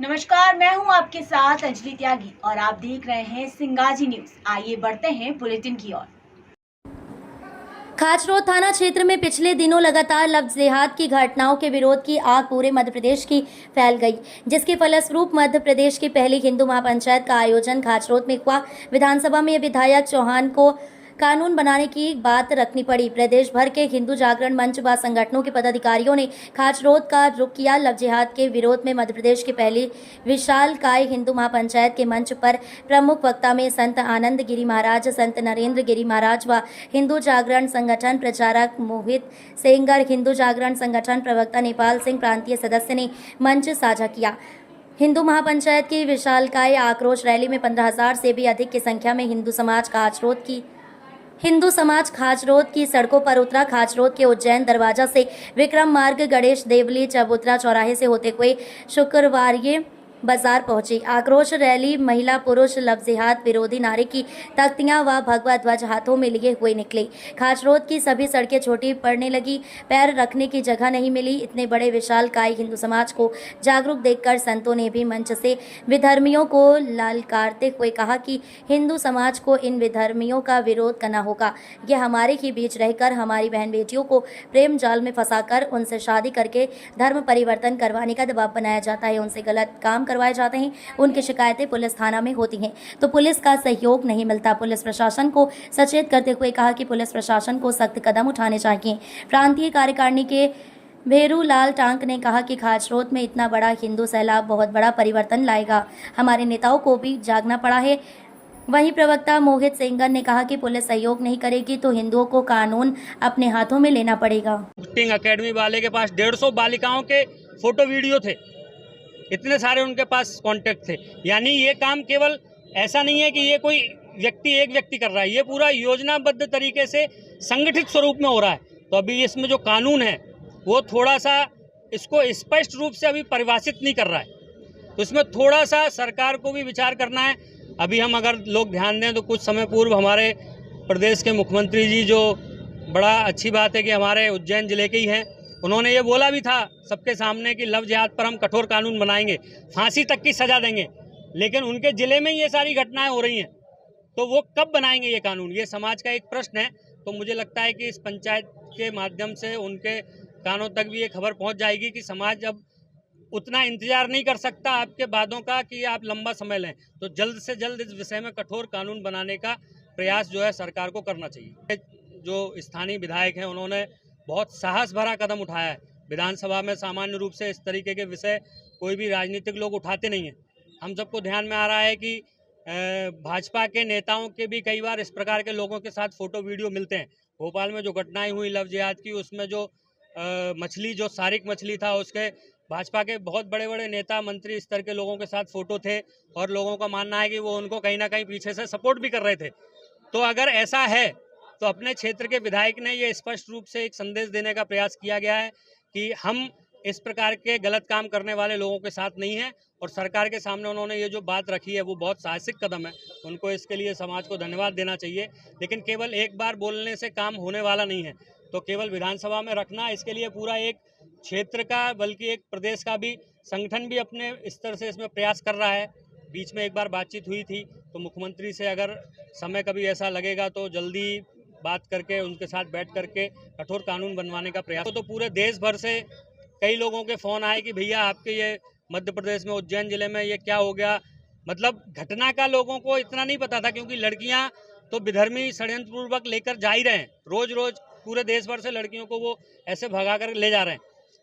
नमस्कार, मैं हूं आपके साथ अंजलि त्यागी और आप देख रहे हैं सिंगाजी न्यूज। आइए बढ़ते हैं बुलेटिन की ओर। खाचरोद थाना क्षेत्र में पिछले दिनों लगातार लव जिहाद की घटनाओं के विरोध की आग पूरे मध्य प्रदेश की फैल गई, जिसके फलस्वरूप मध्य प्रदेश की पहली हिंदू महापंचायत का आयोजन खाचरोद में हुआ। विधानसभा में विधायक चौहान को कानून बनाने की बात रखनी पड़ी। प्रदेश भर के हिंदू जागरण मंच व संगठनों के पदाधिकारियों ने खाचरोद का रुख किया। लव जिहाद के विरोध में मध्य प्रदेश की पहली विशालकाय हिंदू महापंचायत के मंच पर प्रमुख वक्ता में संत आनंद गिरी महाराज, संत नरेंद्र गिरी महाराज व हिंदू जागरण संगठन प्रचारक मोहित सेंगर, हिंदू जागरण संगठन प्रवक्ता नेपाल सिंह प्रांतीय सदस्य ने मंच साझा किया। हिंदू महापंचायत की विशालकाय आक्रोश रैली में 15,000 से भी अधिक की संख्या में हिंदू समाज खाचरोद की सड़कों पर उतरा। खाचरोद के उज्जैन दरवाजा से विक्रम मार्ग, गणेश देवली, चबूतरा चौराहे से होते हुए शुक्रवार बाजार पहुंची। आक्रोश रैली महिला पुरुष लव जिहाद विरोधी नारे की तख्तियां व भगवा ध्वज हाथों में लिए हुए निकले। खाचरोद की सभी सड़कें छोटी पड़ने लगी, पैर रखने की जगह नहीं मिली। इतने बड़े विशालकाय हिंदू समाज को जागरूक देखकर संतों ने भी मंच से विधर्मियों को ललकारते हुए कहा कि हिंदू समाज को इन विधर्मियों का विरोध करना होगा। यह हमारे ही बीच रहकर हमारी बहन बेटियों को प्रेम जाल में फंसाकर उनसे शादी करके धर्म परिवर्तन करवाने का दबाव बनाया जाता है, उनसे गलत काम करवाए जाते हैं। उनकी शिकायतें पुलिस थाना में होती हैं तो पुलिस का सहयोग नहीं मिलता। पुलिस प्रशासन को सचेत करते हुए कहा कि पुलिस प्रशासन को सख्त कदम उठाने चाहिए। प्रांतीय कार्यकारिणी के भेरूलाल टांक ने कहा कि खाचरोद में इतना बड़ा हिंदू सैलाब बहुत बड़ा परिवर्तन लाएगा। हमारे नेताओं को भी जागना पड़ा है। वहीं प्रवक्ता मोहित सेंगर ने कहा कि पुलिस सहयोग नहीं करेगी तो हिंदुओं को कानून अपने हाथों में लेना पड़ेगा। अकेडमी वाले के पास 150 बालिकाओं के फोटो वीडियो थे, इतने सारे उनके पास कांटेक्ट थे। यानी ये काम केवल ऐसा नहीं है कि ये कोई एक व्यक्ति कर रहा है, ये पूरा योजनाबद्ध तरीके से संगठित स्वरूप में हो रहा है। तो अभी इसमें जो कानून है वो थोड़ा सा इसको स्पष्ट रूप से अभी परिभाषित नहीं कर रहा है, तो इसमें थोड़ा सा सरकार को भी विचार करना है। अभी हम अगर लोग ध्यान दें तो कुछ समय पूर्व हमारे प्रदेश के मुख्यमंत्री जी, जो बड़ा अच्छी बात है कि हमारे उज्जैन जिले के ही हैं, उन्होंने ये बोला भी था सबके सामने कि लव जिहाद पर हम कठोर कानून बनाएंगे, फांसी तक की सजा देंगे। लेकिन उनके ज़िले में ये सारी घटनाएं हो रही हैं, तो वो कब बनाएंगे ये कानून? ये समाज का एक प्रश्न है। तो मुझे लगता है कि इस पंचायत के माध्यम से उनके कानों तक भी ये खबर पहुंच जाएगी कि समाज अब उतना इंतजार नहीं कर सकता आपके वादों का कि आप लंबा समय लें। तो जल्द से जल्द इस विषय में कठोर कानून बनाने का प्रयास जो है सरकार को करना चाहिए। जो स्थानीय विधायक हैं उन्होंने बहुत साहस भरा कदम उठाया है। विधानसभा में सामान्य रूप से इस तरीके के विषय कोई भी राजनीतिक लोग उठाते नहीं हैं। हम सबको ध्यान में आ रहा है कि भाजपा के नेताओं के भी कई बार इस प्रकार के लोगों के साथ फोटो वीडियो मिलते हैं। भोपाल में जो घटनाएं हुई लव जिहाद की, उसमें जो मछली, जो सारिक मछली था, उसके भाजपा के बहुत बड़े बड़े नेता मंत्री स्तर के लोगों के साथ फोटो थे और लोगों का मानना है कि वो उनको कहीं ना कहीं पीछे से सपोर्ट भी कर रहे थे। तो अगर ऐसा है तो अपने क्षेत्र के विधायक ने ये स्पष्ट रूप से एक संदेश देने का प्रयास किया गया है कि हम इस प्रकार के गलत काम करने वाले लोगों के साथ नहीं हैं। और सरकार के सामने उन्होंने ये जो बात रखी है वो बहुत साहसिक कदम है, उनको इसके लिए समाज को धन्यवाद देना चाहिए। लेकिन केवल एक बार बोलने से काम होने वाला नहीं है, तो केवल विधानसभा में रखना, इसके लिए पूरा एक क्षेत्र का बल्कि एक प्रदेश का भी संगठन भी अपने स्तर से इसमें प्रयास कर रहा है। बीच में एक बार बातचीत हुई थी, तो मुख्यमंत्री से अगर समय कभी ऐसा लगेगा तो जल्दी बात करके उनके साथ बैठ करके कठोर कानून बनवाने का प्रयास। तो पूरे देश भर से कई लोगों के फ़ोन आए कि भैया आपके ये मध्य प्रदेश में उज्जैन ज़िले में ये क्या हो गया। मतलब घटना का लोगों को इतना नहीं पता था, क्योंकि लड़कियां तो विधर्मी षड्यंत्रपूर्वक लेकर जा ही रहे हैं। रोज़ रोज़ पूरे देश भर से लड़कियों को वो ऐसे भगा कर ले जा रहे हैं।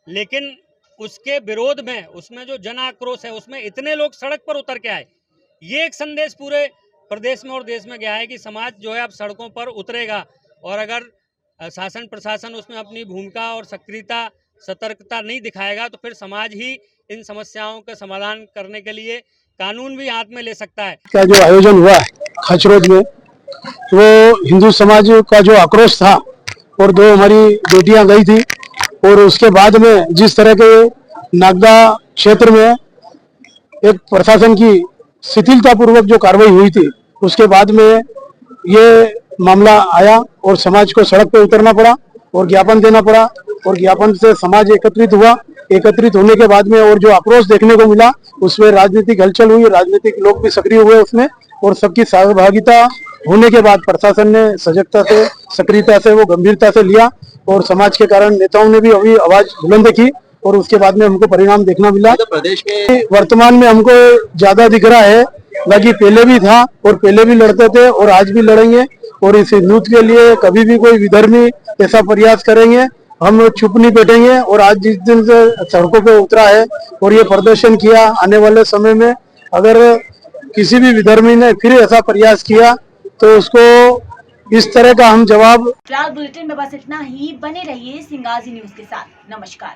लेकिन उसके विरोध में, उसमें जो जन आक्रोश है, उसमें इतने लोग सड़क पर उतर के आए। ये एक संदेश पूरे प्रदेश में और देश में गया है कि समाज जो है अब सड़कों पर उतरेगा। और अगर शासन प्रशासन उसमें अपनी भूमिका और सक्रियता, सतर्कता नहीं दिखाएगा तो फिर समाज ही इन समस्याओं का समाधान करने के लिए कानून भी हाथ में ले सकता है। का जो आयोजन हुआ खाचरोद में, वो हिंदू समाज का जो आक्रोश था और दो हमारी बेटियां गई थी, और उसके बाद में जिस तरह के नागदा क्षेत्र में एक प्रशासन की शिथिलता पूर्वक जो कार्रवाई हुई थी, उसके बाद में ये मामला आया और समाज को सड़क पे उतरना पड़ा और ज्ञापन देना पड़ा, और ज्ञापन से समाज एकत्रित हुआ। एकत्रित होने के बाद में और जो आक्रोश देखने को मिला उसमें राजनीतिक हलचल हुई, राजनीतिक लोग भी सक्रिय हुए उसमें, और सबकी सहभागिता होने के बाद प्रशासन ने सजगता से, सक्रियता से, वो गंभीरता से लिया और समाज के कारण नेताओं ने भी अभी आवाज बुलंद की और उसके बाद में हमको परिणाम देखना मिला। तो प्रदेश के वर्तमान में हमको ज्यादा दिख रहा है, बाकी पहले भी था और पहले भी लड़ते थे और आज भी लड़ेंगे, और इस हिंदुत्व के लिए कभी भी कोई विधर्मी ऐसा प्रयास करेंगे हम चुप नहीं बैठेंगे। और आज जिस दिन से सड़कों पे उतरा है और ये प्रदर्शन किया, आने वाले समय में अगर किसी भी विधर्मी ने फिर ऐसा प्रयास किया तो उसको इस तरह का हम जवाब। फिलहाल बुलेटिन में बस इतना ही। बने रहिए सिंगाजी न्यूज के साथ। नमस्कार।